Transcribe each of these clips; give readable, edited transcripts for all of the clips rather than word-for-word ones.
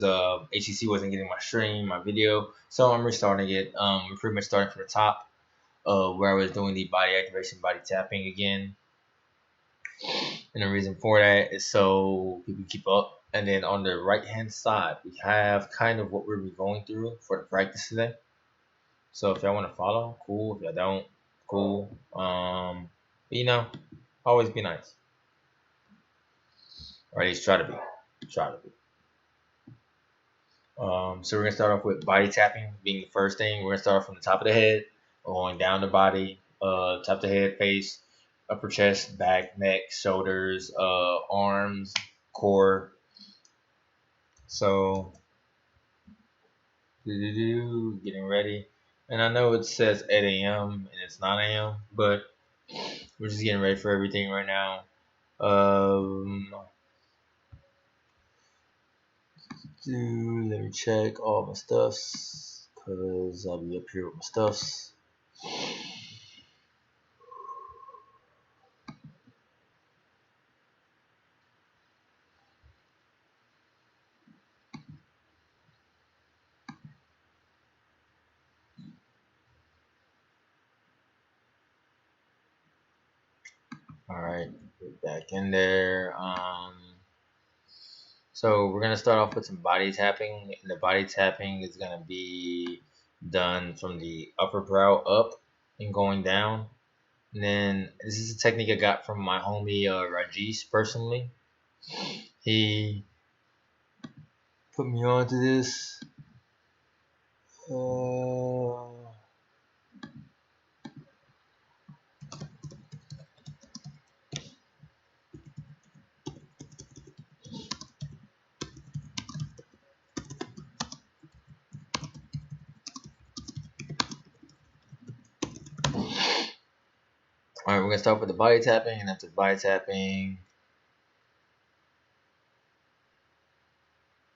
HCC wasn't getting my stream, my video, so I'm restarting it. Pretty much starting from the top, where I was doing the body activation, body tapping again. And the reason for that is so people keep up. And then on the right hand side, we have kind of what we're going through for the practice today. So if y'all want to follow, cool. If y'all don't, cool. But you know, always be nice. Or at least try to be. Try to be. So we're gonna start off with body tapping being the first thing. We're gonna start from the top of the head, going down the body, top of the head, face, upper chest, back, neck, shoulders, arms, core. So, getting ready. And I know it says 8 a.m. and it's 9 a.m., but we're just getting ready for everything right now. Let me check all my stuffs, because I'll be up here with my stuffs. Alright, get back in there. So we're gonna start off with some body tapping, and the body tapping is gonna be done from the upper brow up and going down. And then this is a technique I got from my homie Rajesh personally. He put me onto this. Alright, we're gonna start with the body tapping, and after body tapping,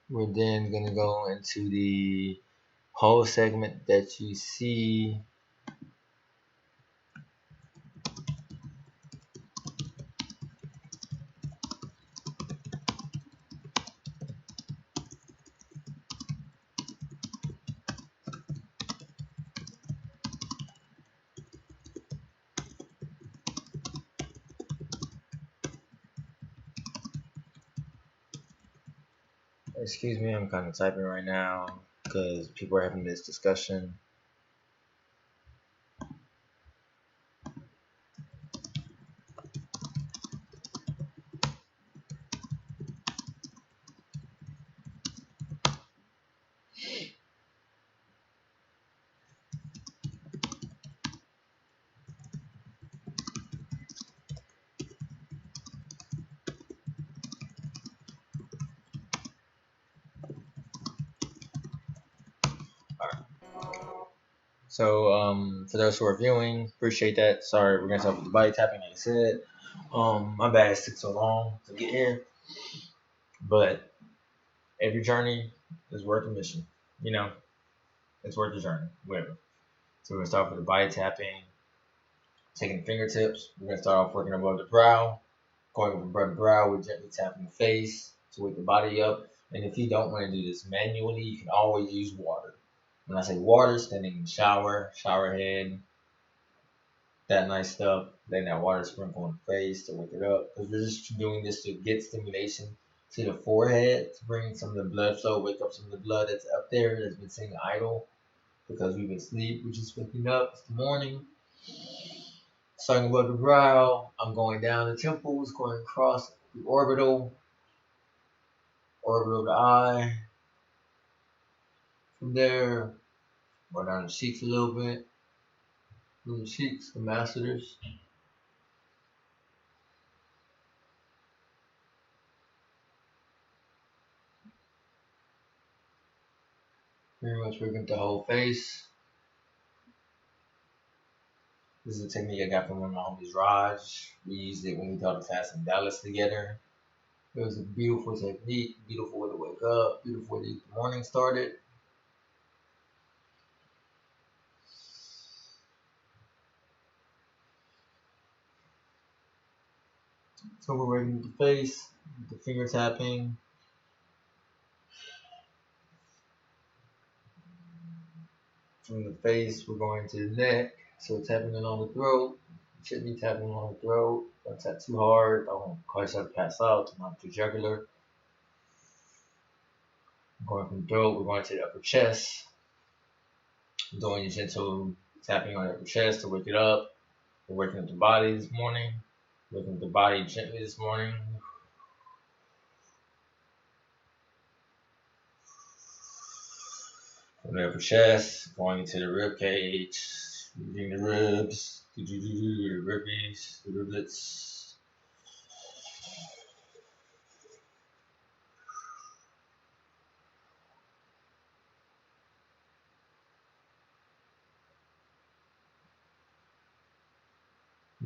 we're then gonna go into the whole segment that you see. Excuse me, I'm kind of typing right now because people are having this discussion. So for those who are viewing, appreciate that. Sorry, we're gonna start with the body tapping, like I said. My bad it took so long to get here, but every journey is worth the mission. You know, it's worth the journey, whatever. So we're gonna start with the body tapping, taking the fingertips. We're gonna start off working above the brow, going above the brow. We're gently tapping the face to wake the body up. And if you don't want to do this manually, you can always use water. When I say water, standing in the shower head, that nice stuff. Then that water sprinkle on the face to wake it up. Because we're just doing this to get stimulation to the forehead, to bring some of the blood flow, wake up some of the blood that's up there that's been sitting idle because we've been asleep. We're just waking up. It's the morning. Starting above the brow, I'm going down the temples, going across the orbital of the eye. From there, go down the cheeks a little bit. Through the cheeks, the masseters. Pretty much working the whole face. This is a technique I got from one of my homies, Raj. We used it when we taught a class in Dallas together. It was a beautiful technique, beautiful way to wake up, beautiful way to get the morning started. So we're working with the face, the finger tapping. From the face, we're going to the neck. So tapping it on the throat. Should be tapping on the throat. Don't tap too hard. I won't cause yourself to pass out. Not too jugular. Going from the throat, we're going to the upper chest. Doing a gentle tapping on the upper chest to wake it up. We're waking up the body this morning. Waking up the body gently this morning. From the upper chest, going into the rib cage, using the ribs, the ribbies, the riblets.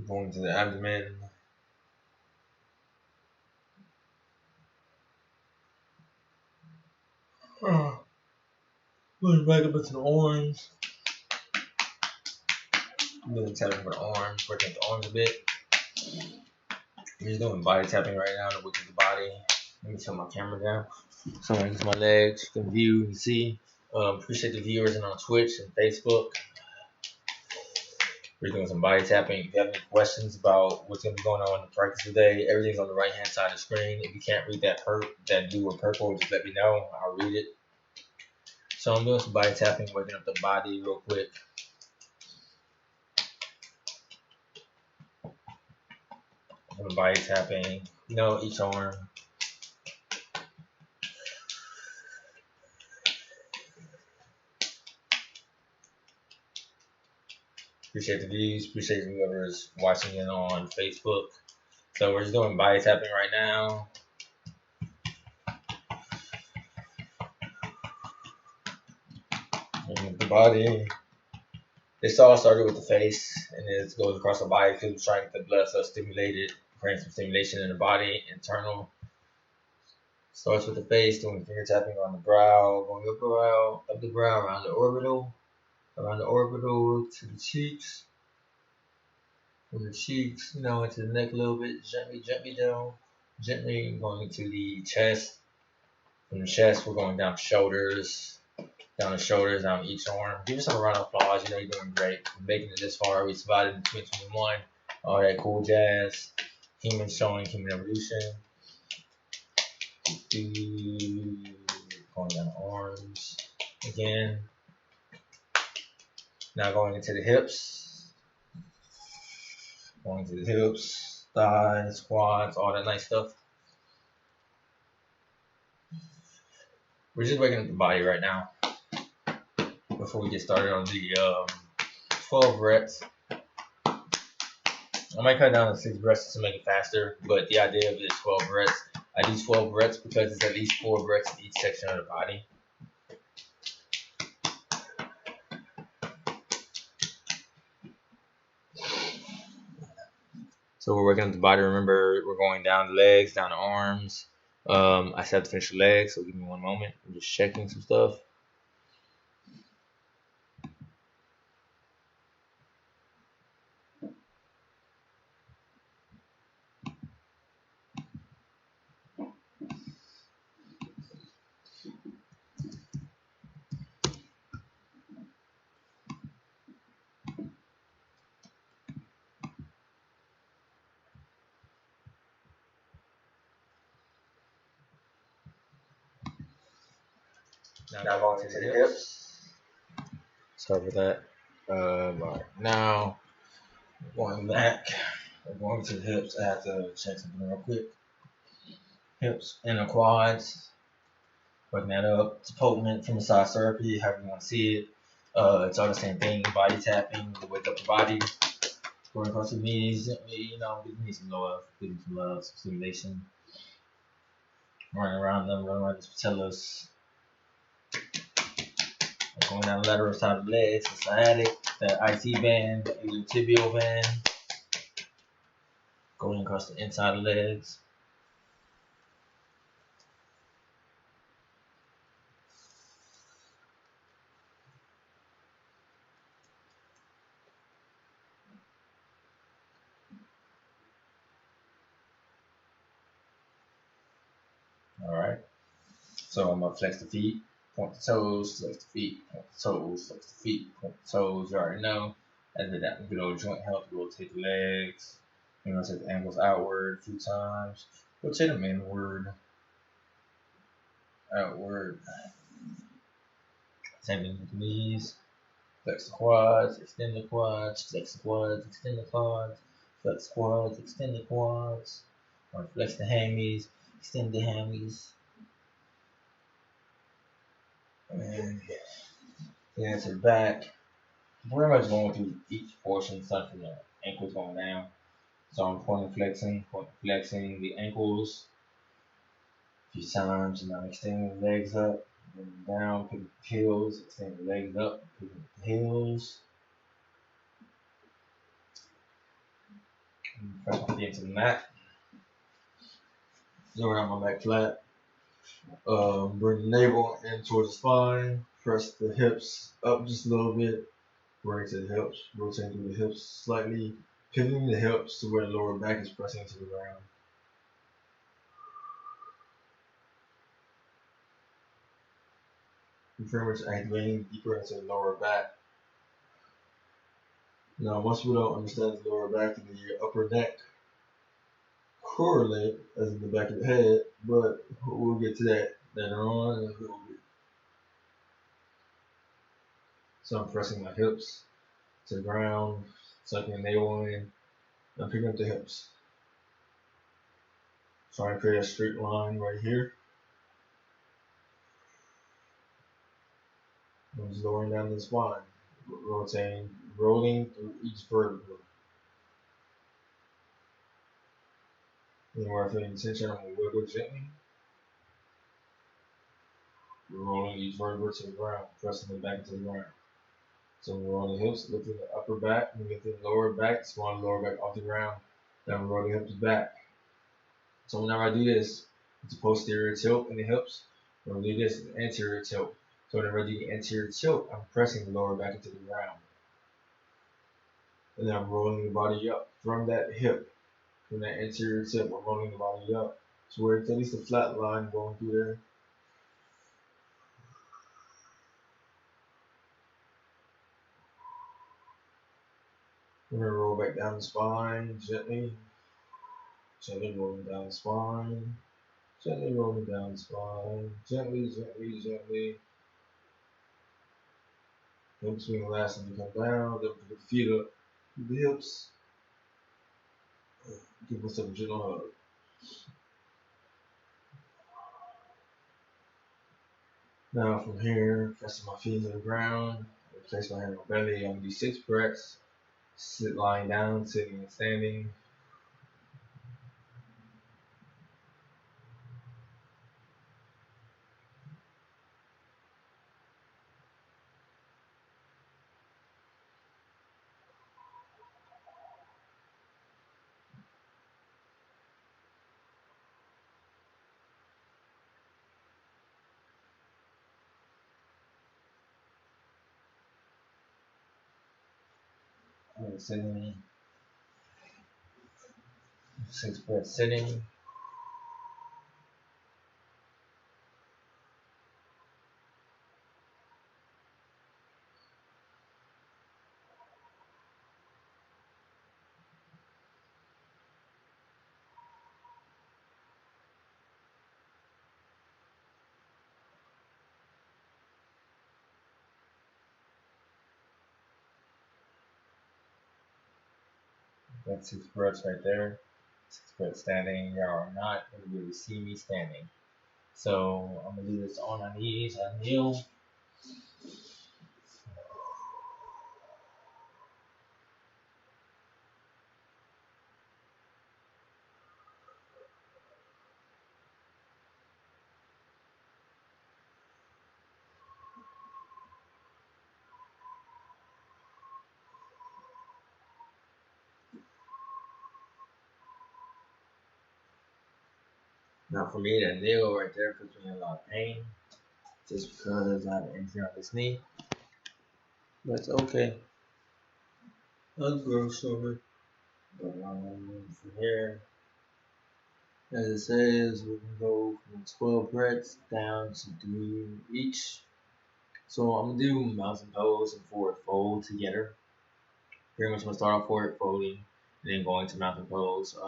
Going to the abdomen. Going back up into the arms. Really tapping for the arms, working the arms a bit. I'm just doing body tapping right now to work the body. Let me turn my camera down so I can use my legs. You can view and see. Appreciate the viewers and on Twitch and Facebook. We're doing some body tapping. If you have any questions about what's going to be going on in the practice today, everything's on the right hand side of the screen. If you can't read that blue or purple, just let me know. I'll read it. So I'm doing some body tapping, waking up the body real quick. I'm doing body tapping, each arm. Appreciate the views. Appreciate whoever's watching it on Facebook. So we're just doing body tapping right now. And the body. This all started with the face, and it goes across the body because we're trying to get the blood cells stimulated, creating some stimulation in the body, internal. Starts with the face, doing finger tapping on the brow, going up the brow, around the orbital to the cheeks. From the cheeks, into the neck a little bit, gently down. Gently going into the chest. From the chest, we're going down the shoulders, down each arm. Give yourself a round of applause. You're doing great. We're making it this far. We survived in 2021. All that cool jazz. Humans showing human evolution. Going down the arms again. Now going into the hips. Going to the hips, thighs, quads, all that nice stuff. We're just waking up the body right now before we get started on the 12 reps. I might cut down to 6 reps to make it faster, but the idea of it is 12 reps. I do 12 reps because it's at least 4 reps in each section of the body. So we're working up the body. Remember, we're going down the legs, down the arms. I still have to finish the legs, so give me one moment. I'm just checking some stuff. Now going to the hips. Sorry for that. Right now, going back. We're going to the hips. I have to check something real quick. Hips and the quads. Working that up. It's potent from massage therapy, however you want to see it. It's all the same thing. Body tapping to wake up the body. Going across the knees, give me some love, some stimulation. Running around them, running around the patellas. Going down the lateral side of the legs, the sciatic, the IT band, the iliotibial band. Going across the inside of the legs. Alright. So I'm gonna flex the feet, Point the toes, flex the feet, point the toes, flex the feet, point the toes, you already know. After that, good old joint help, rotate the legs, rotate the ankles outward a few times, rotate them inward, outward. Same thing with the knees, flex the quads, extend the quads, flex the quads, extend the quads, flex the quads, extend the quads, or flex the hammies, extend the hammies. And then to the back. Pretty much going through each portion, starting from the ankles going down. So I'm pointing flexing the ankles a few times, and I'm extending the legs up, and down, picking the heels, extending the legs up, picking the heels. And press my feet into the mat. Lower down my back flat. Bring the navel in towards the spine. Press the hips up just a little bit. Bring to the hips, rotating through the hips slightly, pivoting the hips to where the lower back is pressing to the ground. And pretty much activating deeper into the lower back. Now, most people don't understand the lower back and the upper neck correlate as in the back of the head, but we'll get to that later on in a little bit. So I'm pressing my hips to the ground, sucking the navel in, and picking up the hips. Trying to create a straight line right here. I'm just lowering down the spine, rotating, rolling through each vertebra. And where I feel any tension, I'm going to wiggle gently. Rolling each vertebra to the ground, pressing it back to the ground. So we're rolling the hips, lifting the upper back, and lifting the lower back, swelling the lower back off the ground. Then we roll the hips back. So whenever I do this, it's a posterior tilt in the hips. When I do this, it's an anterior tilt. So whenever I do the anterior tilt, I'm pressing the lower back into the ground. And then I'm rolling the body up from that hip, from that anterior tilt, I'm rolling the body up. So where it's at least a flat line going through there. We're going to roll back down the spine gently. Gently rolling down the spine. Gently rolling down the spine. Gently, gently, gently. Hips being the last thing to come down. Then put the feet up. The hips. Give myself a gentle hug. Now from here, pressing my feet to the ground. Place my hand on my belly. I'm going to do 6 breaths. Sit lying down, sitting and standing. Sitting. 6 breaths sitting. That's 6 breaths right there. 6 breaths standing. Y'all are not going to be able to see me standing. So I'm going to do this on my knees. I kneel. Now for me, that kneel right there puts me in a lot of pain. Just because I have an injury on this knee. But it's okay. I'll grow over. But from here, as it says, we can go from 12 breaths down to 3 each. So I'm gonna do mountain pose and forward fold together. Pretty much I'm gonna start off forward folding and then going to mountain pose.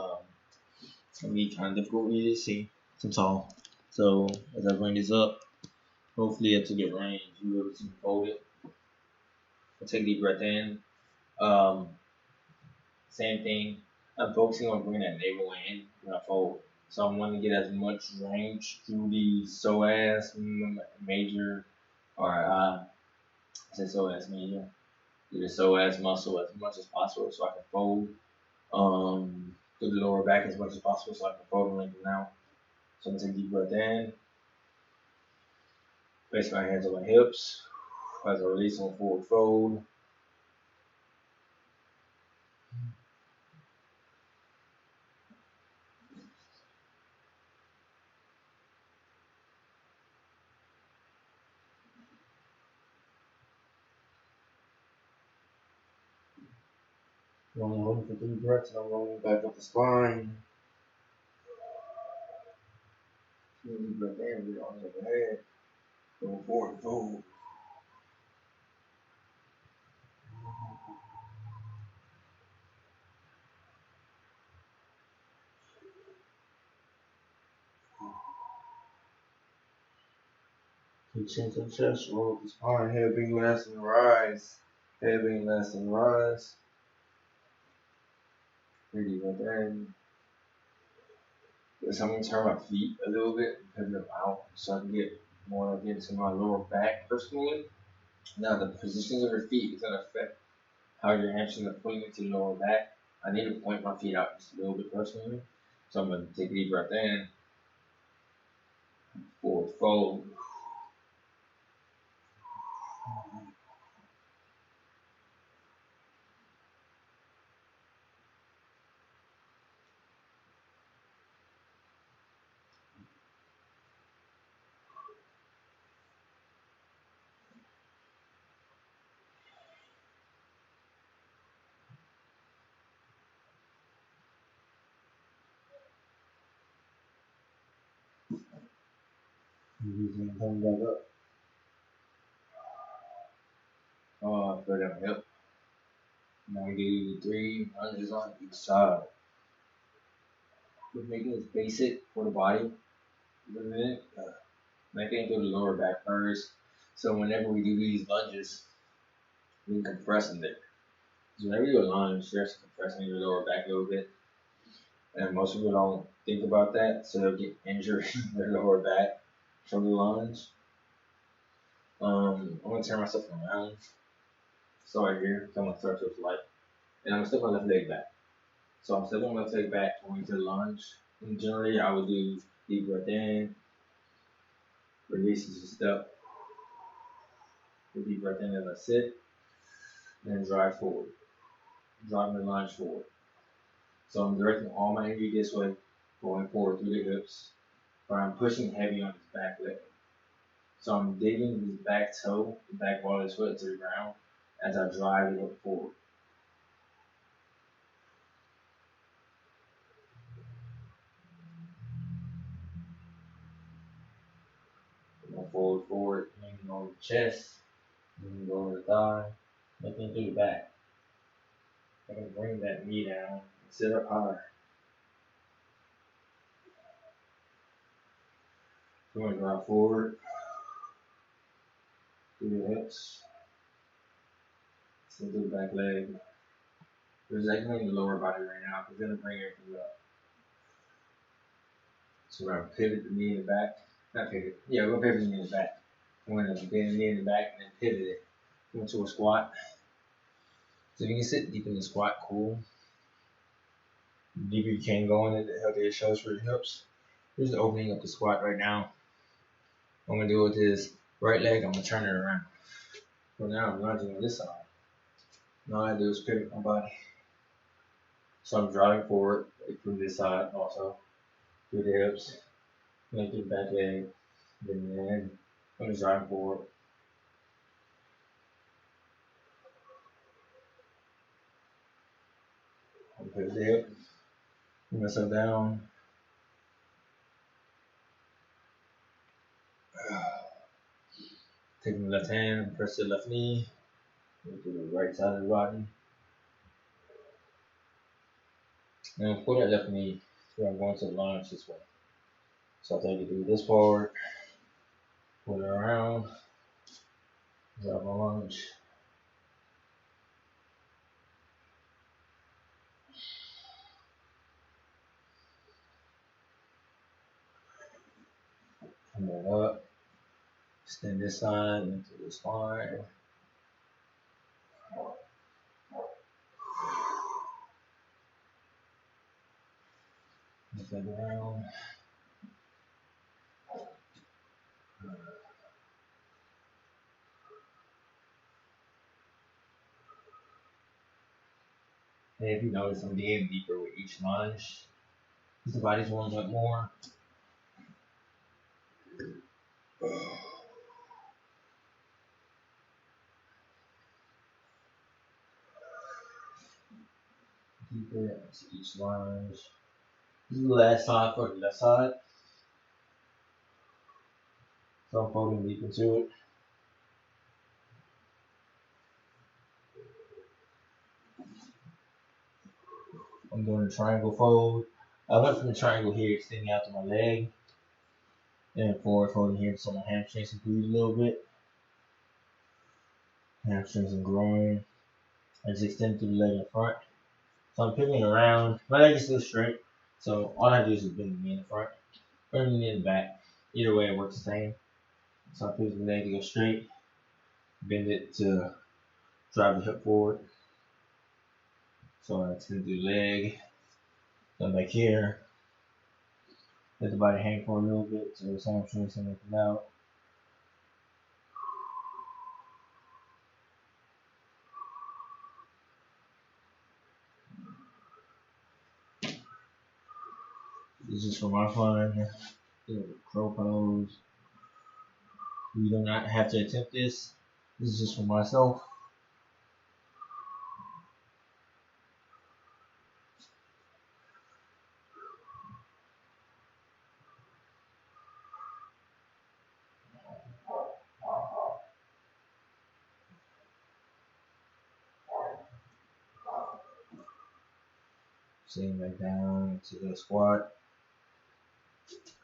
It's gonna be kind of difficult for you to see. I'm tall. So as I bring this up, hopefully to get range, you'll be able to fold it. I'll take a deep breath in. Um, Same thing. I'm focusing on bringing that navel in when I fold. So I'm wanting to get as much range through the psoas major, or I say psoas major, through the psoas muscle as much as possible so I can fold through the lower back as much as possible so I can fold and lengthen out. So I'm gonna take a deep breath in, place my hands on my hips as I release on forward fold. Rolling for 3 breaths and I'm rolling back up the spine. Deep breath in, breathe on the head. Go forward fold. Keep chin to the chest, roll up the spine, head being less and rise. Head being less and rise. Really right there. So I'm going to turn my feet a little bit and pivot them out so I can get more into my lower back personally. Now the positions of your feet is going to affect how your hamstrings are pulling into the lower back. I need to point my feet out just a little bit personally. So I'm going to take a deep breath in. Forward fold. And come back up. Throw down my hip. Now we do 3 lunges on each side. We're making this basic for the body. Making it through the lower back first. So whenever we do these lunges, we can compress in there. So whenever you do a lunge, you're just compressing your lower back a little bit. And most people don't think about that, so they'll get injured in their lower back from the lunge. I'm gonna turn myself around. Start here, come on, start to the light. And I'm gonna step my left leg back. So I'm stepping my left leg back going to the lunge. And generally I would do deep breath in, release as you step. Deep breath in as I sit, and drive forward. Driving the lunge forward. So I'm directing all my energy this way, going forward through the hips, but I'm pushing heavy on this back leg. So I'm digging this back toe, the back wall of this foot to the ground as I drive it up forward. Go forward, hanging on the chest, then go over the thigh, looking through the back. I can bring that knee down and sit up higher. Going to drive forward through the hips, sit through the back leg. We're just activating the lower body right now because we're going to bring everything up. So we're going to pivot the knee in the back. Not pivot. Yeah, we're going to pivot the knee in the back. We're going to bend the knee in the back and then pivot it into a squat. So if you can sit deep in the squat, cool. The deeper you can go in it, the healthier it shows for your hips. Just opening up the squat right now. What I'm going to do with this right leg, I'm going to turn it around. So now I'm lunging on this side. Now all I do is pivot my body. So I'm driving forward through this side also. Through the hips. Then through the back leg. Then I'm just driving forward. I'll pivot the hip. Put myself down. Taking the left hand, press the left knee, go to the right side of the body, and pull that left knee. So I'm going to lunge this way. So I'll take it through this forward, pull it around, drop my lunge. Come back up, extend this side into the spine. Lift that down. And if you notice, I'm getting deeper with each lunge. As the body's warming up more. Deeper into each lunge. This is the last time for the left side. So I'm folding deep into it. I'm doing a triangle fold. I went from the triangle here, extending out to my leg, and forward folding here so my hamstrings can breathe a little bit. Hamstrings and groin. I just extend through the leg in front. So I'm pivoting around. My leg is still straight, so all I do is bend the knee in the front, or the knee in the back. Either way, it works the same. So I pivot the leg to go straight, bend it to drive the hip forward. So I extend through the leg, come back here, let the body hang for a little bit so the hamstrings can come out. This is for my fun. Crow pose. You do not have to attempt this. This is just for myself. Sitting back down to the squat.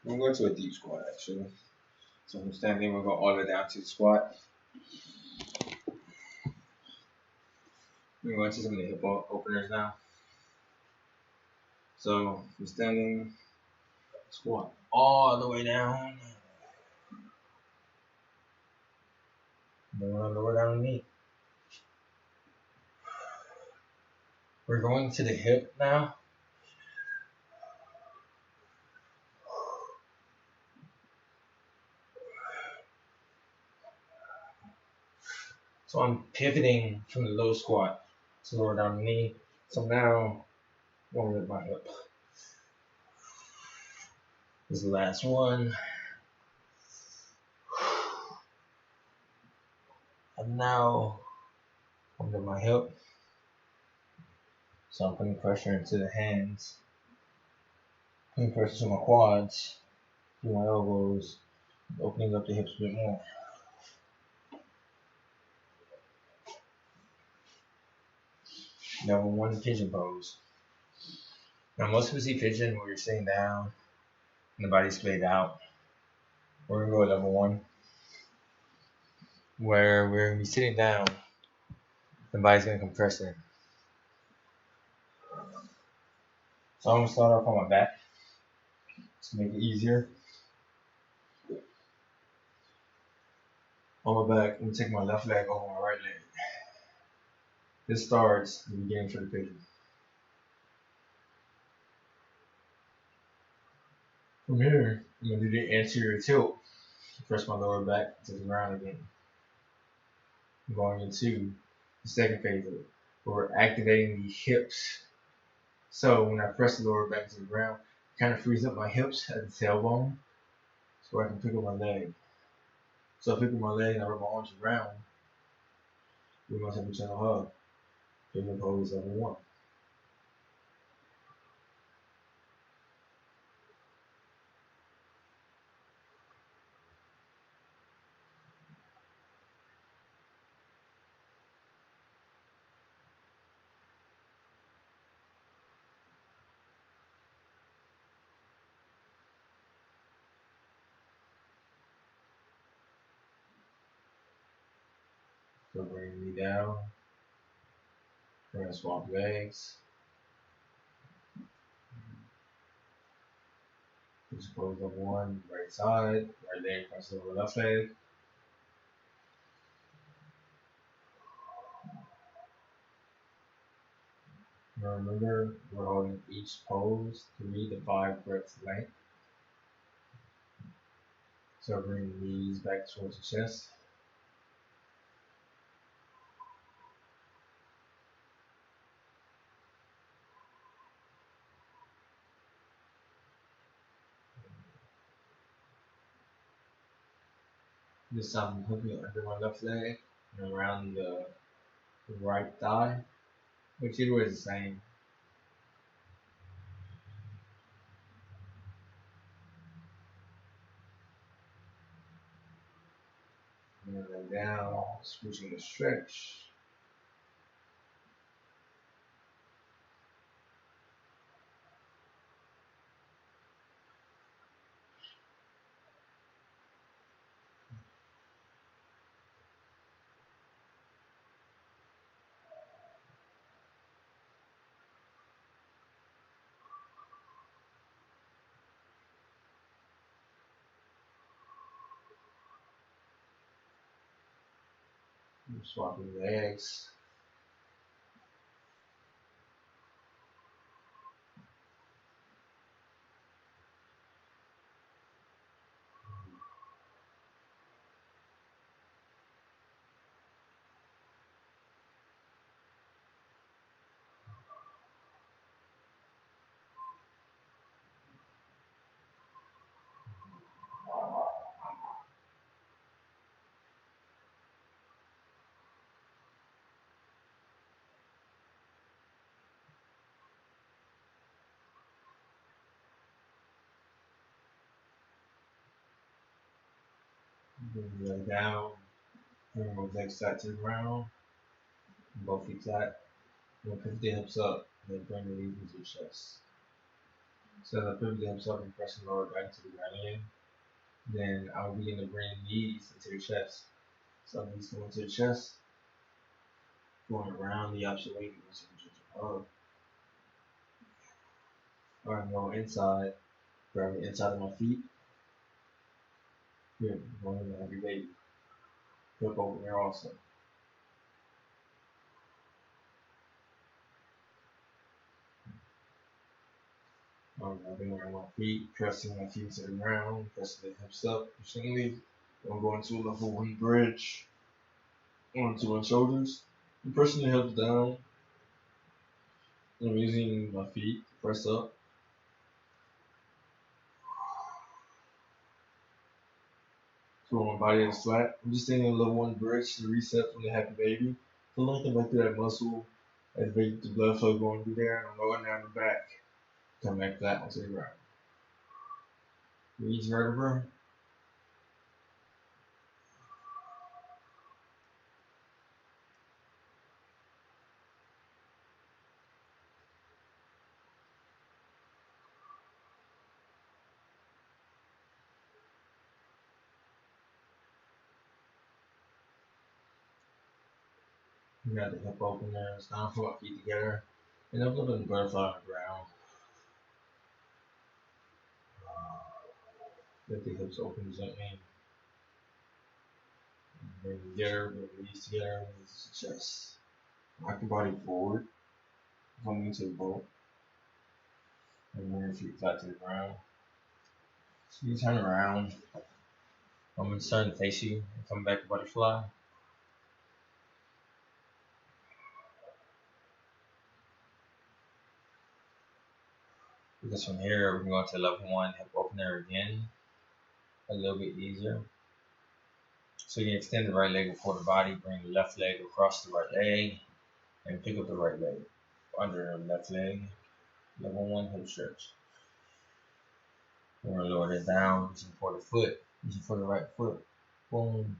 I'm going to a deep squat actually. So I'm standing, we'll go all the way down to the squat. We're going to some of the hip openers now. So I'm standing, squat all the way down. Then we're going to lower down the knee. We're going to the hip now. So I'm pivoting from the low squat to lower down the knee. So now I'm going to lift my hip. This is the last one. And now I'm to my hip. So I'm putting pressure into the hands, putting pressure to my quads, to my elbows, opening up the hips a bit more. Level 1 pigeon pose. Now most people see pigeon where you're sitting down and the body's splayed out. We're gonna go with level 1, where we're gonna be sitting down, the body's gonna compress in. So I'm gonna start off on my back to make it easier. On my back, I'm gonna take my left leg over my right leg. This starts the beginning for the pigeon. From here, I'm gonna do the anterior tilt. Press my lower back to the ground again. I'm going into the second phase of it, where we're activating the hips. So when I press the lower back to the ground, it kind of frees up my hips at the tailbone, so I can pick up my leg. So I pick up my leg and I rub my arms around. We must have a gentle hug. Pigeon pose level 1. So bring the knee down. We're gonna swap legs. Just close up one, right side, right leg crosses over left leg. Now remember, we're holding each pose 3 to 5 breaths length. So bring the knees back towards the chest. This time I'm hooking under my left leg and around the right thigh, which either way is the same. And then down, switching the stretch. Swapping legs. Bring the leg down. Bring both legs flat to the ground. Both feet flat. Then pivot the hips up. Then bring the knees into the chest. So I pivot the hips up and press the lower back into the ground again. Then I'll begin to bring the knees into the chest. So knees go into the chest. Going around the opposite way. Up. Alright, go inside. Grab the inside of my feet. Here, going into heavy baby. Flip over there also. Grabbing around my feet, pressing my feet to the ground, pressing the hips up, pushing leave. I'm going to a level 1 bridge onto my shoulders. I'm pressing the hips down. I'm using my feet to press up. So my body is flat. I'm just taking a level 1 bridge to reset from the happy baby. So lengthen back through that muscle as the blood flow going through there, and I'm lowering down the back. Come back flat onto the ground. Each vertebra. You got the hip opener. It's down for my feet together. And I'm flipping the butterfly on the ground. Let the hips open gently. Bring them together, bring the knees together, release the chest. Rock your body forward, coming into the boat. And bring your feet flat to the ground. So you turn around. I'm going to turn to face you and come back to butterfly. Because from here, we're going to level 1 hip opener again. A little bit easier. So you can extend the right leg before the body, bring the left leg across the right leg, and pick up the right leg under the left leg. Level 1 hip stretch. We're going to lower this down, reaching for the foot, reaching for the right foot. Boom.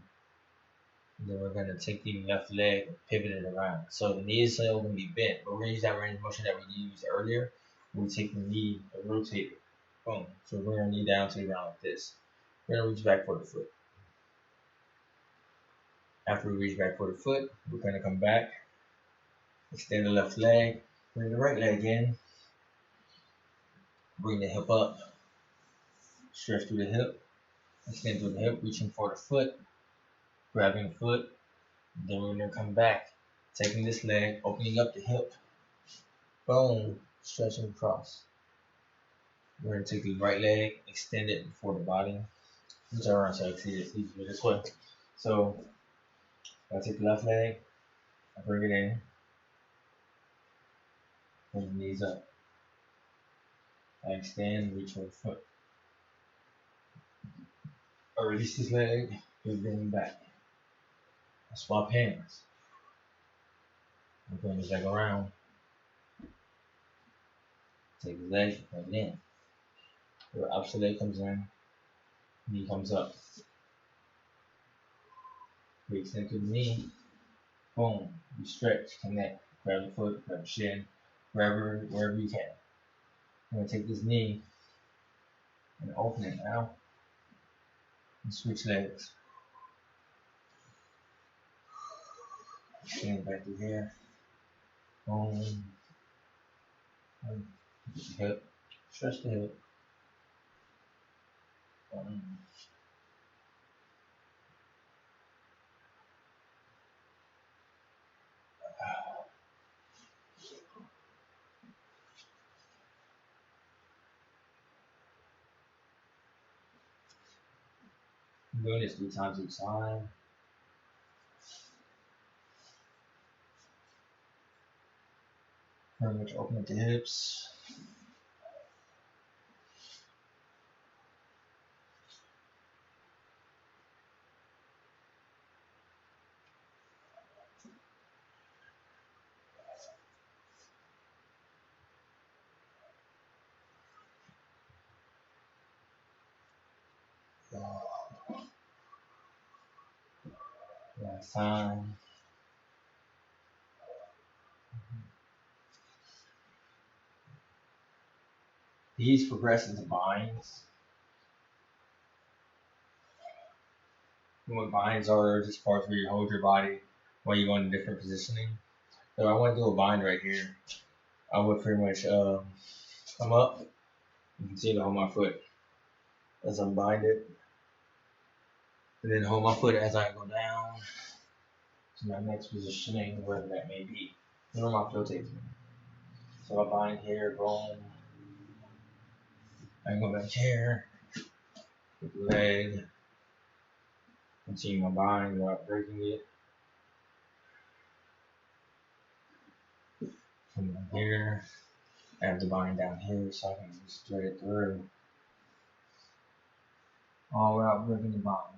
And then we're going to take the left leg and pivot it around. So the knee is still going to be bent, but we're going to use that range of motion that we used earlier. We take the knee and rotate it. Boom. So we're going to knee down to the ground like this. We're going to reach back for the foot. After we reach back for the foot, we're going to come back, extend the left leg, bring the right leg in, bring the hip up, stretch through the hip, extend through the hip, reaching for the foot, grabbing the foot, then we're going to come back, taking this leg, opening up the hip, boom, stretching across. We're going to take the right leg, extend it before the body, which I run so I can see this easier this way. So I take the left leg, I bring it in, bring the knees up. I extend, reach for the foot. I release this leg, bring it back. I swap hands. I bring this leg around. Take the leg, bring it in. The opposite leg comes in, knee comes up. We extend to the knee. Boom. You stretch, connect. Grab the foot, grab the shin, wherever you can. I'm going to take this knee and open it now. And switch legs. Extend back to here. Boom. The hip. Stretch the hip. Boom. I'm doing this 3 times each side. Pretty much open up the hips. Last time. These progress into binds. And what binds are just parts where you hold your body while you go in different positioning. So I want to do a bind right here. I would pretty much come up. You can see to hold my foot as I'm binded. And then hold my foot as I go down to my next positioning, wherever that may be. Where my flow takes me. So I bind here, boom. I go back here, with the leg, continue my bind without breaking it. Come down here, I have the bind down here so I can just thread it through. All without breaking the bind.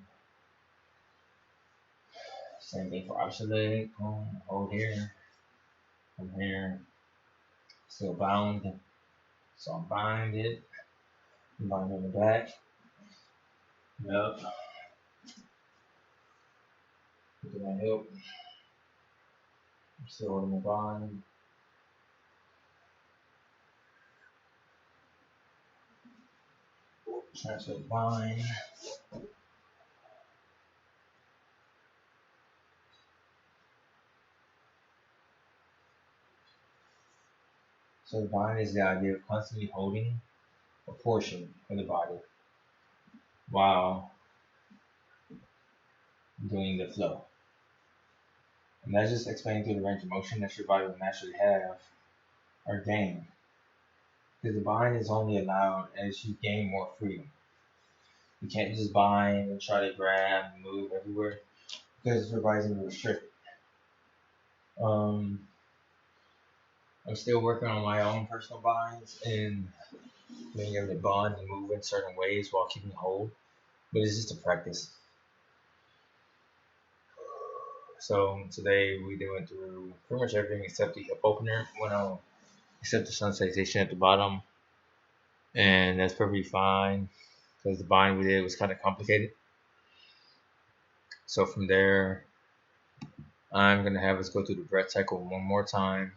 Same thing for opposite leg, boom, hold here, come here, still bound. So I bind it, bind on the back, up, look at my hip, I'm still holding the bind. Transfer the bind. So the bind is the idea of constantly holding a portion of the body while doing the flow. And that's just explaining through the range of motion that your body will naturally have or gain. Because the bind is only allowed as you gain more freedom. You can't just bind and try to grab and move everywhere because your body's going to restrict it. I'm still working on my own personal binds and being able to bond and move in certain ways while keeping hold. But it's just a practice. So today we went through pretty much everything except the hip opener. Except the sun salutation at the bottom. And that's perfectly fine because the bind we did was kind of complicated. So from there, I'm going to have us go through the breath cycle one more time.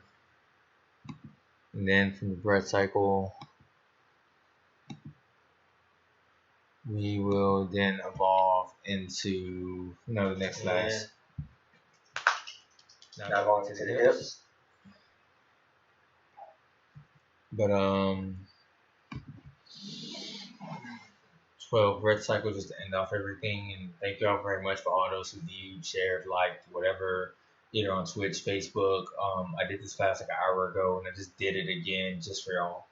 And then from the breath cycle, we will then evolve into the next class. Now Now going going into into the the hips. hips. But 12 red cycles just to end off everything. And thank y'all very much for all those who viewed, shared, liked, whatever, either on Twitch, Facebook. I did this class like an hour ago, and I just did it again just for y'all.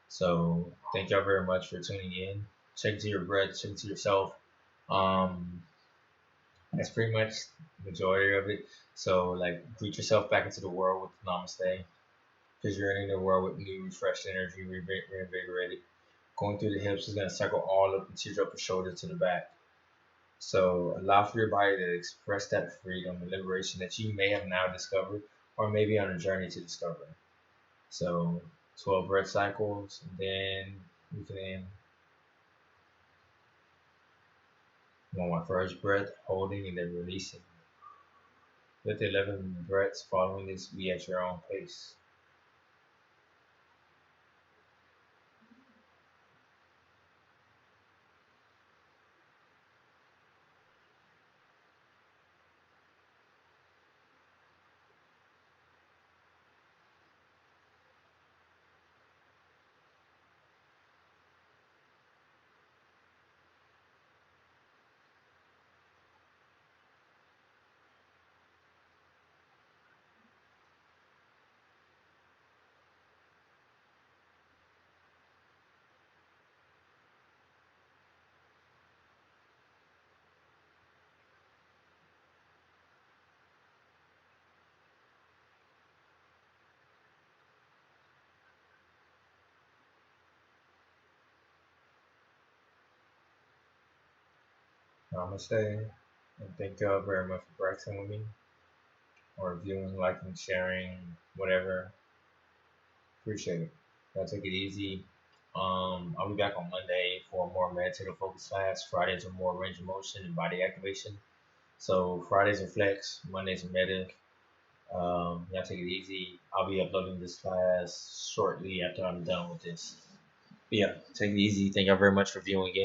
So thank y'all very much for tuning in. Check into your breath, check into yourself. Um, that's pretty much the majority of it. So like greet yourself back into the world with namaste, because you're entering the world with new, fresh energy, reinvigorated. Going through the hips is gonna cycle all up into your upper shoulder to the back. So allow for your body to express that freedom and liberation that you may have now discovered, or maybe on a journey to discover. So 12 breath cycles, and then we can on my first breath, holding and then releasing. With 11 breaths following this, be at your own pace. Namaste, and thank you all very much for practicing with me, or viewing, liking, sharing, whatever. Appreciate it. Y'all take it easy. I'll be back on Monday for a more meditative focus class. Fridays are more range of motion and body activation. So Fridays are flex, Mondays are meta. Y'all take it easy. I'll be uploading this class shortly after I'm done with this. But yeah, take it easy. Thank y'all very much for viewing again.